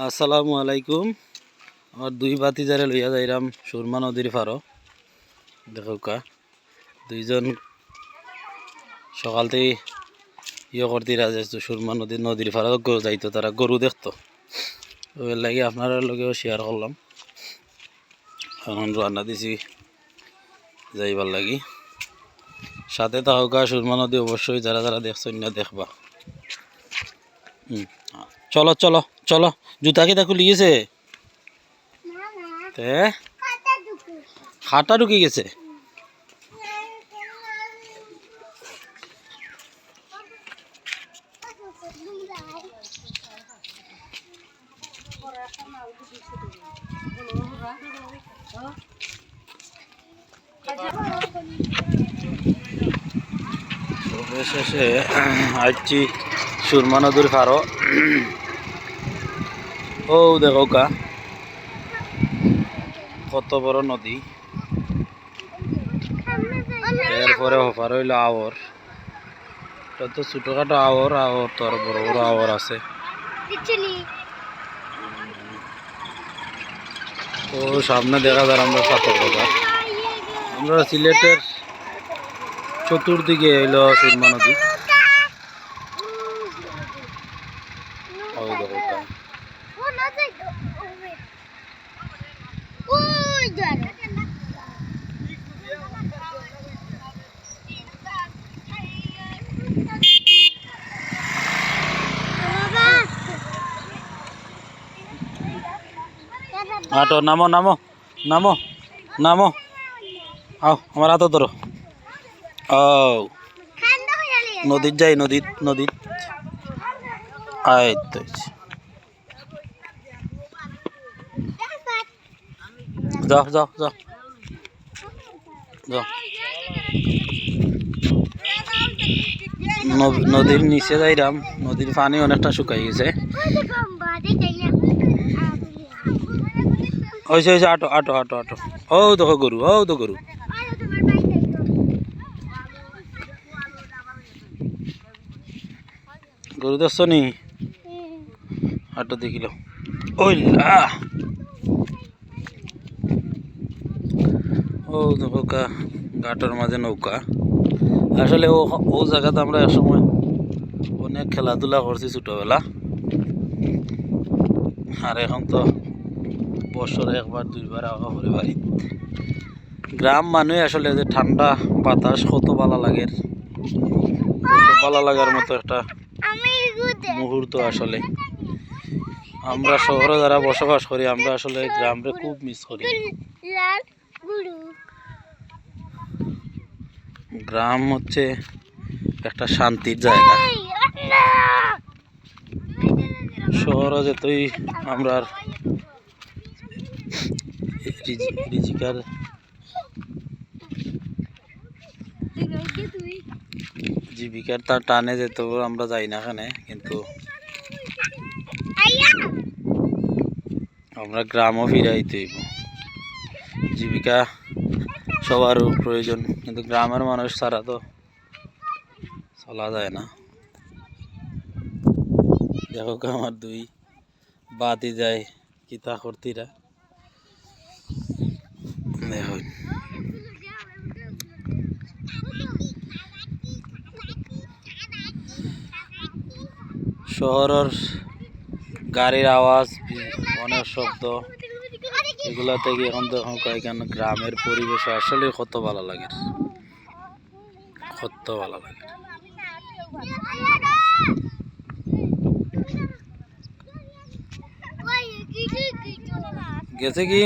আসসালামু আলাইকুম। আমার দুই ভাতিজারে লইয়া যাইরাম সুরমা নদীর পারো। দেখো কা দুইজন সকাল থেকে করতে রাজা সুরমা নদীর পারো যাইতো, তারা গরু দেখতো। ওই লাগে আপনার লগেও শেয়ার করলাম। এখন রান্না দিছি যাইবার লাগি, সাথে তাহকা সুরমা নদী অবশ্যই যারা যারা দেখছেন না দেখবা। চলো চলো চলো, জুতা কি দেখো লিয়েছে, খাটা ঢুকে গেছে। শেষে আসছি সুরমা নদীর পারো। ও দেখো কা কত বড় নদী। এরপরে হফার হইল আওর, এটা তো ছোটখাটো আওর, আওর তো আর বড় বড় আওর আছে। তো সামনে দেখা যায় আমরা সাতক বাজার। আমরা সিলেটের চতুর্দিকে হইল সুরমা নদী। আটো নামো নামো নামো নামো, আও আমার হাতে ধরো। ও নদীর যাই, নদীর নদীর আয় তো যাও যাও যাও যাও। নদীর নিচে যাইরাম, নদীর পানি অনেকটা শুকাই গেছে। হয়েছে হয়েছে, আটো আটো আটো আটো। ও দেখো গরু, ও তো গরু। গরু দেখছ নি, আটো দেখিল। ও দেখো কা ঘাটের মাঝে নৌকা। আসলে ও জায়গাতে আমরা একসময় অনেক খেলাধুলা করছি ছোটবেলা। আর এখন তো বছরে একবার দুইবার আওয়া করে বাড়িতে। গ্রাম মানুষ আসলে যে ঠান্ডা বাতাস কত ভালো লাগে, ভালো লাগার মতো একটা মুহূর্ত। আসলে আমরা শহরে যারা বসবাস করি, আমরা আসলে গ্রামে খুব মিস করি। গ্রাম হচ্ছে একটা শান্তির জায়গা। শহরে যেতই আমরা জীবিকার তার টানে যেত আমরা যাই না এখানে, কিন্তু আমরা গ্রামও ফিরাইতে জীবিকা সবার প্রয়োজন, কিন্তু গ্রামের মানুষ ছাড়া তো চলা যায় না। দেখো আমার দুই বাতি যায় কিতা করতিরা দেখো। শহরের গাড়ির আওয়াজ, অনেক শব্দ, এগুলা থেকে এখন তখন কয়েকখান গ্রামের পরিবেশ আসলে কত ভালো লাগে, কত ভালো লাগে। গেছে কি